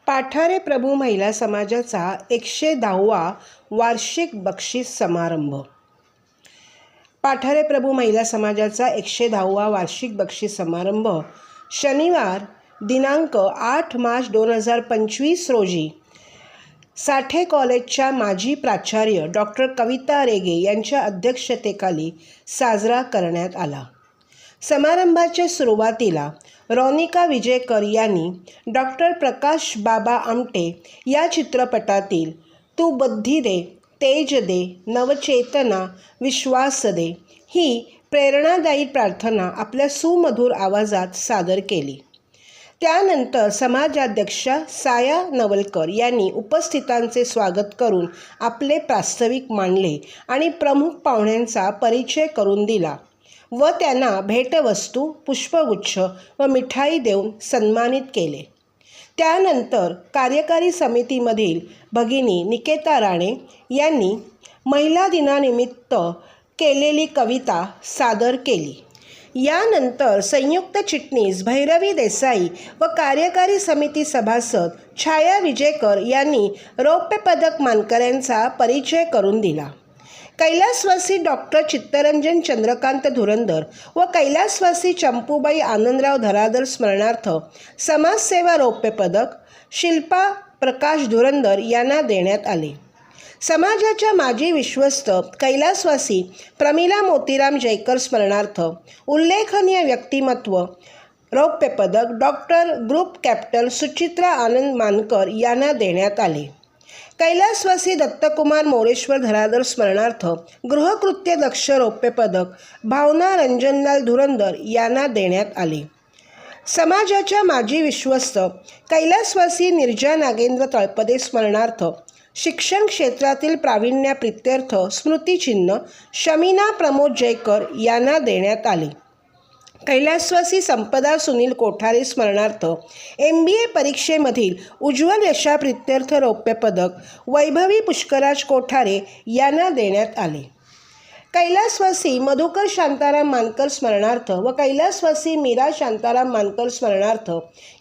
पाठारे प्रभू महिला समाजाचा 110वा वार्षिक बक्षीस समारंभ. पाठारे प्रभू महिला समाजाचा 110वा वार्षिक बक्षीस समारंभ शनिवार दिनांक 8 मार्च 2025 रोजी साठे कॉलेजच्या माजी प्राचार्य डॉक्टर कविता रेगे यांच्या अध्यक्षतेखाली साजरा करण्यात आला. समारंभाच्या सुरुवातीला रोनिका विजयकर यांनी डॉक्टर प्रकाश बाबा आमटे या चित्रपटातील तू बुद्धी दे, तेज दे, नवचेतना, विश्वास दे ही प्रेरणादायी प्रार्थना आपल्या सुमधुर आवाजात सादर केली. त्यानंतर समाजाध्यक्षा साया नवलकर यांनी उपस्थितांचे स्वागत करून आपले प्रास्ताविक मांडले आणि प्रमुख पाहुण्यांचा परिचय करून दिला व त्यांना भेटवस्तू, पुष्पगुच्छ व मिठाई देऊन सन्मानित केले. त्यानंतर कार्यकारी समितीमधील भगिनी निकेता राणे यांनी महिला दिनानिमित्त केलेली कविता सादर केली. यानंतर संयुक्त चिटणीस भैरवी देसाई व कार्यकारी समिती सभासद छाया विजयकर यांनी रौप्य पदक मानकऱ्यांचा परिचय करून दिला. कैलासवासी डॉक्टर चित्तरंजन चंद्रकांत धुरंदर व कैलासवासी चंपूबाई आनंदराव धरादर स्मरणार्थ समाजसेवा रौप्य पदक शिल्पा प्रकाश धुरंदर यांना देण्यात आले. समाजाच्या माजी विश्वस्त कैलासवासी प्रमिला मोतीराम जयकर स्मरणार्थ उल्लेखनीय व्यक्तिमत्व रौप्य पदक डॉक्टर ग्रुप कॅप्टन सुचित्रा आनंद मानकर यांना देण्यात आले. कैलासवासी दत्तकुमार मोरेश्वर धरादर स्मरणार्थ गृहकृत्य दक्ष रौप्य पदक भावना रंजनलाल धुरंदर यांना देण्यात आले. समाजाच्या माजी विश्वस्त कैलासवासी निर्जा नागेंद्र तळपदे स्मरणार्थ शिक्षण क्षेत्रातील प्रावीण्याप्रित्यर्थ स्मृतिचिन्ह शमीना प्रमोद जयकर यांना देण्यात आले. कैलासवासी संपदा सुनील कोठारे स्मरणार्थ MBA परीक्षेमधील उज्ज्वल यशाप्रित्यर्थ रौप्य पदक वैभवी पुष्कराज कोठारे यांना देण्यात आले. कैलासवासी मधुकर शांताराम मानकर स्मरणार्थ व कैलासवासी मीरा शांताराम मानकर स्मरणार्थ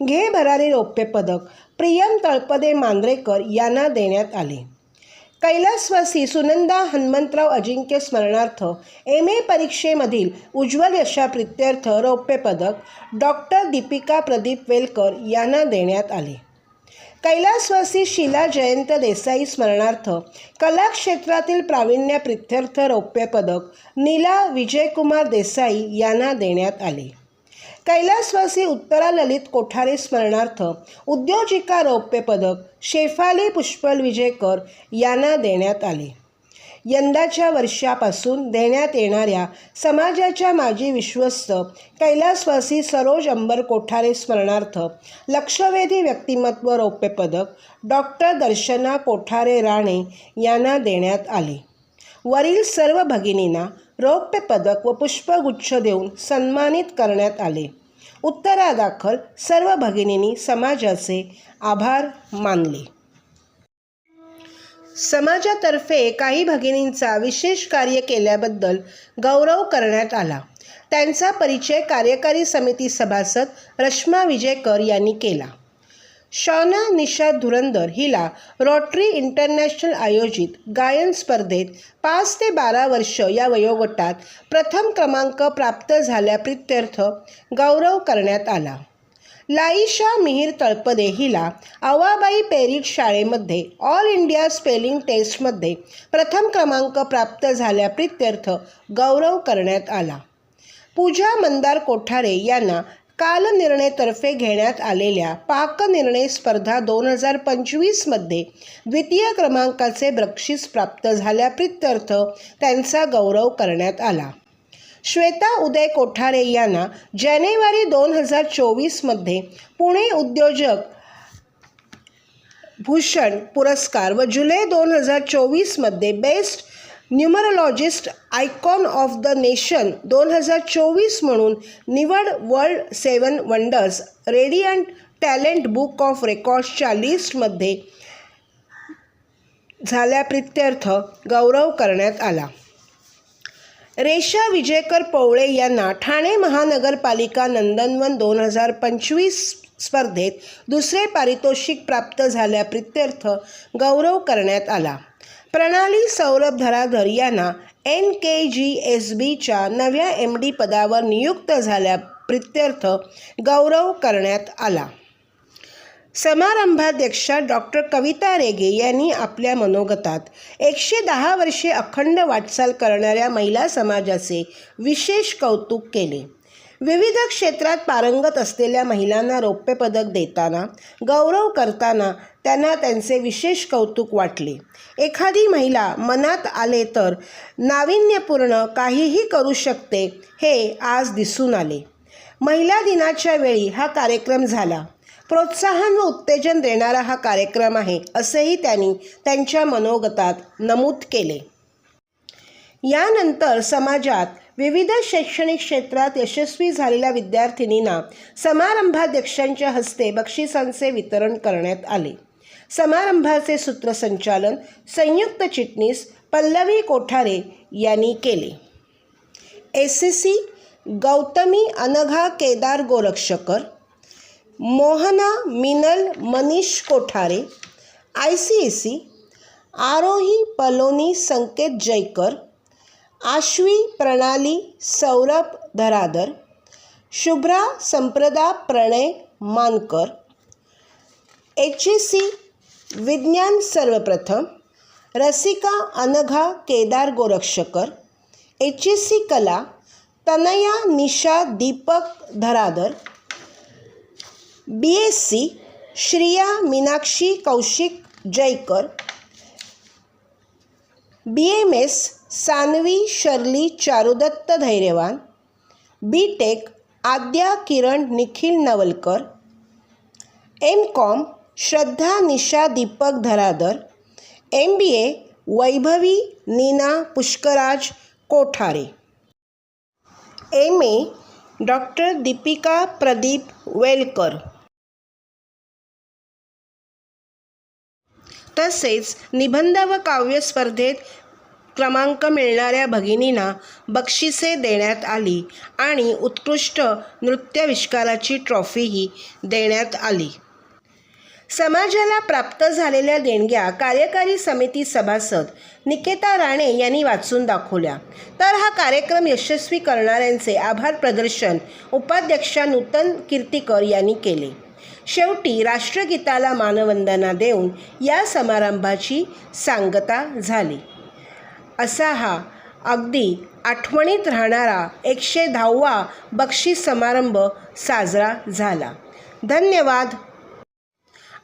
घे भरारी रौप्य पदक प्रियम तळपदे मांद्रेकर यांना देण्यात आले. कैलासवासी सुनंदा हनुमंतराव अजिंक्य स्मरणार्थ MA परीक्षेमधील उज्ज्वल यशाप्रित्यर्थ रौप्य पदक डॉक्टर दीपिका प्रदीप वेलकर यांना देण्यात आले. कैलासवासी शीला जयंत देसाई स्मरणार्थ कला क्षेत्रातील प्रावीण्याप्रित्यर्थ रौप्य पदक नीला विजयकुमार देसाई यांना देण्यात आले. कैलासवासी उत्तरा ललित कोठारे स्मरणार्थ उद्योजिका रौप्य पदक शेफाली पुष्पल विजयकर यांना देण्यात आले. यंदाच्या वर्षापासून देण्यात येणाऱ्या समाजाच्या माजी विश्वस्त कैलासवासी सरोज अंबर कोठारे स्मरणार्थ लक्षवेधी व्यक्तिमत्व रौप्य पदक डॉक्टर दर्शना कोठारे राणे यांना देण्यात आले. वरील सर्व भगिनींना रौप्य पदक व पुष्पगुच्छ देऊन सन्मानित करण्यात आले. उत्तरादाखल सर्व भगिनींनी समाजाचे आभार मानले. समाजातर्फे काही भगिनींचा विशेष कार्य केल्याबद्दल गौरव करण्यात आला. त्यांचा परिचय कार्यकारी समिती सभासद रश्मा विजयकर यांनी केला. शौना निषाद धुरंदर हिला रोटरी इंटरनॅशनल आयोजित गायन स्पर्धेत 5 ते 12 वर्ष या वयोगटात प्रथम क्रमांक प्राप्त झाल्याप्रित्यर्थ गौरव करण्यात आला. लाईशा मिहीर तळपदे हिला आवाबाई पेरीट शाळेमध्ये ऑल इंडिया स्पेलिंग टेस्टमध्ये प्रथम क्रमांक प्राप्त झाल्याप्रित्यर्थ गौरव करण्यात आला. पूजा मंदार कोठारे यांना कालनिर्णयतर्फे घेण्यात आलेल्या पाकनिर्णय स्पर्धा 2025 मध्ये द्वितीय क्रमांकाचे बक्षीस प्राप्त झाल्याप्रित्यर्थ त्यांचा गौरव करण्यात आला. श्वेता उदय कोठारे यांना जानेवारी 2024 मध्ये पुणे उद्योजक भूषण पुरस्कार व जुलै 2024 मध्ये best numerologist icon of the nation 2024 म्हणून निवड world 7 wonders radiant talent book of रेकॉर्ड्सच्या लिस्टमध्ये झाल्याप्रित्यर्थ गौरव करण्यात आला. रेषा विजयकर पवळे यांना ठाणे महानगरपालिका नंदनवन 2025 स्पर्धेत दुसरे पारितोषिक प्राप्त झाल्याप्रित्यर्थ गौरव करण्यात आला. प्रणाली सौरभ धराधर यांना NKGSBच्या नव्या MD पदावर नियुक्त झाल्याप्रित्यर्थ गौरव करण्यात आला. समारंभाध्यक्षा डॉक्टर कविता रेगे यांनी आपल्या मनोगतात 110 वर्षे अखंड वाटचाल करणाऱ्या महिला समाजाचे विशेष कौतुक केले. विविध क्षेत्रात पारंगत असलेल्या महिलांना रौप्य पदक देताना गौरव करताना त्यांना त्यांचे विशेष कौतुक वाटले. एखादी महिला मनात आले तर नाविन्यपूर्ण काहीही करू शकते हे आज दिसून आले. महिला दिनाच्या वेळी हा कार्यक्रम झाला. प्रोत्साहन व उत्तेजन देणारा हा कार्यक्रम आहे असेही त्यांनी त्यांच्या मनोगतात नमूद केले. यानंतर समाजात विविध शैक्षणिक क्षेत्रात यशस्वी झालेल्या विद्यार्थिनींना समारंभाध्यक्षांच्या हस्ते बक्षिसांचे वितरण करण्यात आले. समारंभाचे सूत्रसंचालन संयुक्त चिटणीस पल्लवी कोठारे यांनी केले. SCC गौतमी अनघा केदार गोरक्षकर, मोहना मिनल मनीष कोठारे, ICAC आरोही पलोनी संकेत जयकर, आश्वी प्रणाली सौरभ धराधर, शुभ्रा संप्रदा प्रणय मानकर, HSC विज्ञान सर्वप्रथम रसिका अनघा केदार गोरक्षकर, HSC कला Tanaya Nisha Deepak Dharadhar, BSc Shriya Meenakshi Kaushik Jaykar, BMS Saanvi Shirley Charudatta Dhairyawan, BTech Aadya Kiran Nikhil Navalkar, MCom Shraddha Nisha Deepak Dharadhar, MBA Vaibhavi Neena Pushkaraj Kothare, MA doctor Deepika Pradeep Velkar. तसेच निबंध व काव्य स्पर्धेत क्रमांक मिळणाऱ्या भगिनींना बक्षिसे देण्यात आली आणि उत्कृष्ट नृत्याविष्काराची ट्रॉफीही देण्यात आली. समाजाला प्राप्त झालेल्या देणग्या कार्यकारी समिती सभासद निकेता राणे यांनी वाचून दाखवल्या. तर हा कार्यक्रम यशस्वी करणाऱ्यांचे आभार प्रदर्शन उपाध्यक्षा नूतन कीर्तीकर यांनी केले. शेवटी राष्ट्रगीताला मानवंदना देऊन या समारंभाची सांगता झाली. असा हा अगदी आठवणीत राहणारा 110वा बक्षीस समारंभ साजरा झाला. धन्यवाद.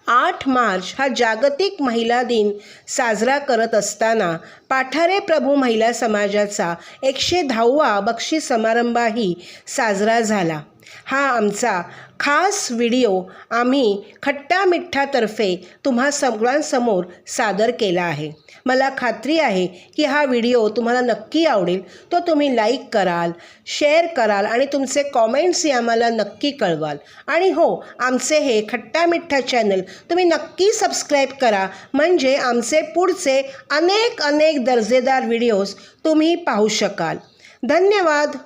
8 मार्च हा जागतिक महिला दिन साजरा करत असताना पाठारे प्रभू महिला समाजाचा 110वा बक्षीस समारंभही साजरा झाला. हा आमचा खास व्हिडिओ आम्ही खट्टा मिठ्ठातर्फे तुम्हा सगळ्यांसमोर सादर केला आहे. मला खात्री आहे की हा व्हिडिओ तुम्हाला नक्की आवडेल. तो तुम्ही लाईक कराल, शेअर कराल आणि तुमचे कॉमेंट्सही आम्हाला नक्की कळवाल. आणि हो, आमचे हे खट्टा मिठ्ठा चॅनल तुम्ही नक्की सबस्क्राईब करा, म्हणजे आमचे पुढचे अनेक दर्जेदार व्हिडिओज तुम्ही पाहू शकाल. धन्यवाद.